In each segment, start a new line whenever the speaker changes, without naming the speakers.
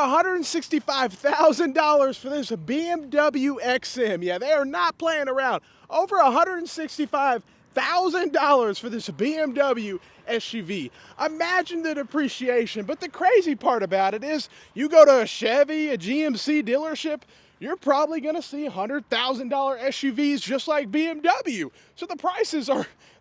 $165,000 for this BMW XM. Yeah, they are not playing around. Over $165,000 for this BMW SUV. Imagine the depreciation, but the crazy part about it is you go to a Chevy, a GMC dealership, you're probably going to see $100,000 SUVs just like BMW. So the prices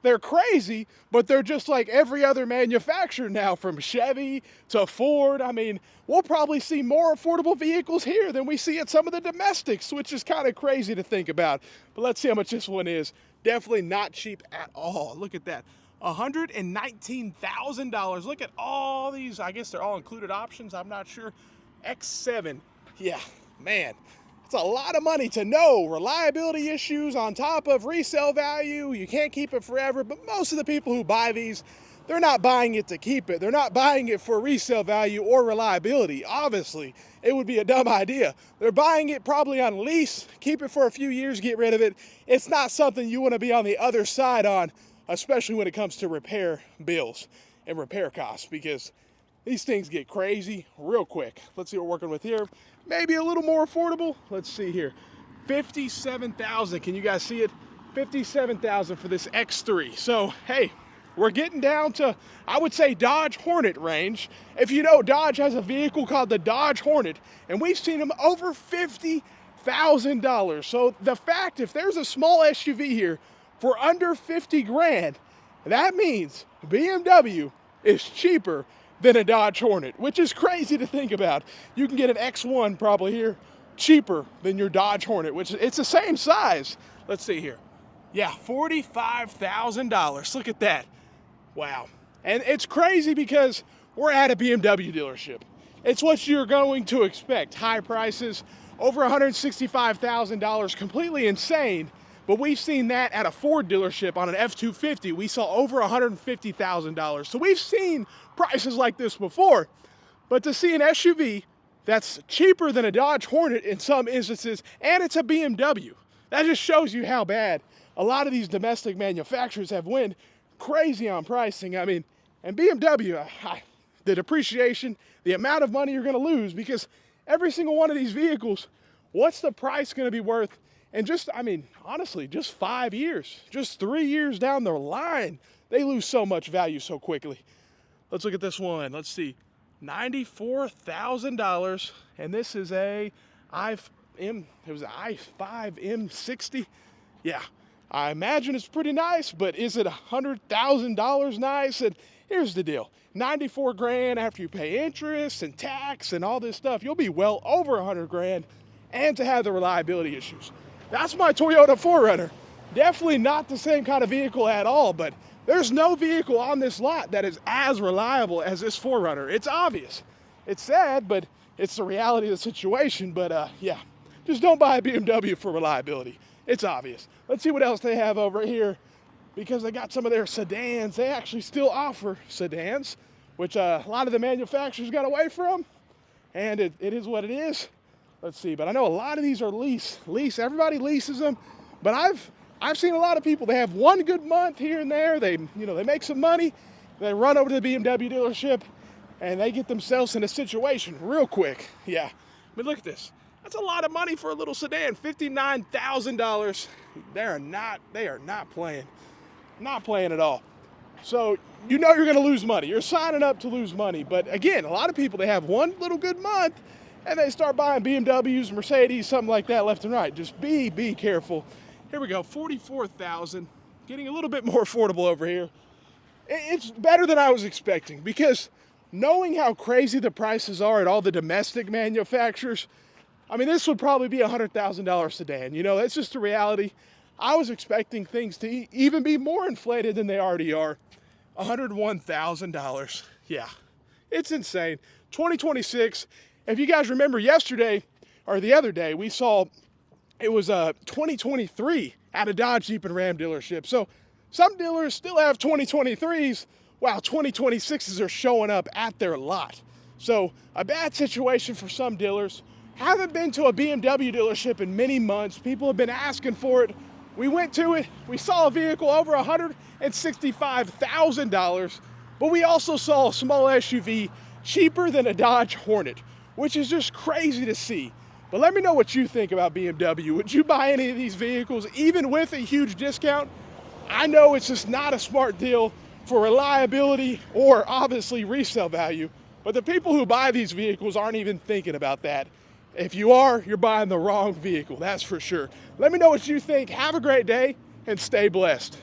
they're crazy, but they're just like every other manufacturer now, from Chevy to Ford. I mean, we'll probably see more affordable vehicles here than we see at some of the domestics, which is kind of crazy to think about. But let's see how much this one is. Definitely not cheap at all. Look at that. $119,000. Look at all these, I guess they're all included options, I'm not sure. X7, yeah, man. It's a lot of money to know reliability issues on top of resale value. You can't keep it forever, but most of the people who buy these, they're not buying it to keep it. They're not buying it for resale value or reliability. Obviously, it would be a dumb idea. They're buying it probably on lease, keep it for a few years, get rid of it. It's not something you want to be on the other side on, especially when it comes to repair bills and repair costs, because these things get crazy real quick. Let's see what we're working with here. Maybe a little more affordable. Let's see here. $57,000. Can you guys see it? $57,000 for this X3. So, hey, we're getting down to, I would say, Dodge Hornet range. If you know, Dodge has a vehicle called the Dodge Hornet, and we've seen them over $50,000. So the fact, if there's a small SUV here for under 50 grand, that means BMW is cheaper than a Dodge Hornet, which is crazy to think about. You can get an X1 probably here cheaper than your Dodge Hornet, which it's the same size. Let's see here. Yeah, $45,000. Look at that. Wow. And it's crazy because we're at a BMW dealership. It's what you're going to expect. High prices, over $165,000, completely insane. But we've seen that at a Ford dealership on an F-250. We saw over $150,000. So we've seen prices like this before. But to see an SUV that's cheaper than a Dodge Hornet in some instances, and it's a BMW, that just shows you how bad a lot of these domestic manufacturers have went crazy on pricing. I mean, and BMW, the depreciation, the amount of money you're going to lose, because every single one of these vehicles, what's the price going to be worth? And just, I mean, honestly, just 5 years, just 3 years down the line, they lose so much value so quickly. Let's look at this one. Let's see, $94,000, and this is it was an i5 M60. Yeah, I imagine it's pretty nice, but is it $100,000 nice? And here's the deal: 94 grand after you pay interest and tax and all this stuff, you'll be well over 100 grand, and to have the reliability issues. That's my Toyota 4Runner. Definitely not the same kind of vehicle at all, but there's no vehicle on this lot that is as reliable as this 4Runner. It's obvious. It's sad, but it's the reality of the situation. But yeah, just don't buy a BMW for reliability. It's obvious. Let's see what else they have over here, because they got some of their sedans. They actually still offer sedans, which a lot of the manufacturers got away from, and it is what it is. Let's see, but I know a lot of these are lease. Everybody leases them, but I've seen a lot of people, they have one good month here and there. They make some money, they run over to the BMW dealership, and they get themselves in a situation real quick. Yeah, I mean, look at this. That's a lot of money for a little sedan. $59,000. They are not playing. Not playing at all. So you know you're going to lose money. You're signing up to lose money. But again, a lot of people, they have one little good month, and they start buying BMWs, Mercedes, something like that left and right. Just be careful. Here we go, $44,000. Getting a little bit more affordable over here. It's better than I was expecting, because knowing how crazy the prices are at all the domestic manufacturers, I mean, this would probably be a $100,000 sedan. You know, that's just the reality. I was expecting things to even be more inflated than they already are. $101,000. Yeah, it's insane. 2026. If you guys remember yesterday or the other day, we saw it was 2023 at a Dodge, Jeep, and Ram dealership. So some dealers still have 2023s, while 2026s are showing up at their lot. So a bad situation for some dealers. Haven't been to a BMW dealership in many months. People have been asking for it. We went to it. We saw a vehicle over $165,000, but we also saw a small SUV cheaper than a Dodge Hornet. which is just crazy to see. But let me know what you think about BMW. Would you buy any of these vehicles, even with a huge discount? I know it's just not a smart deal for reliability or obviously resale value, but the people who buy these vehicles aren't even thinking about that. If you are, you're buying the wrong vehicle, that's for sure. Let me know what you think. Have a great day and stay blessed.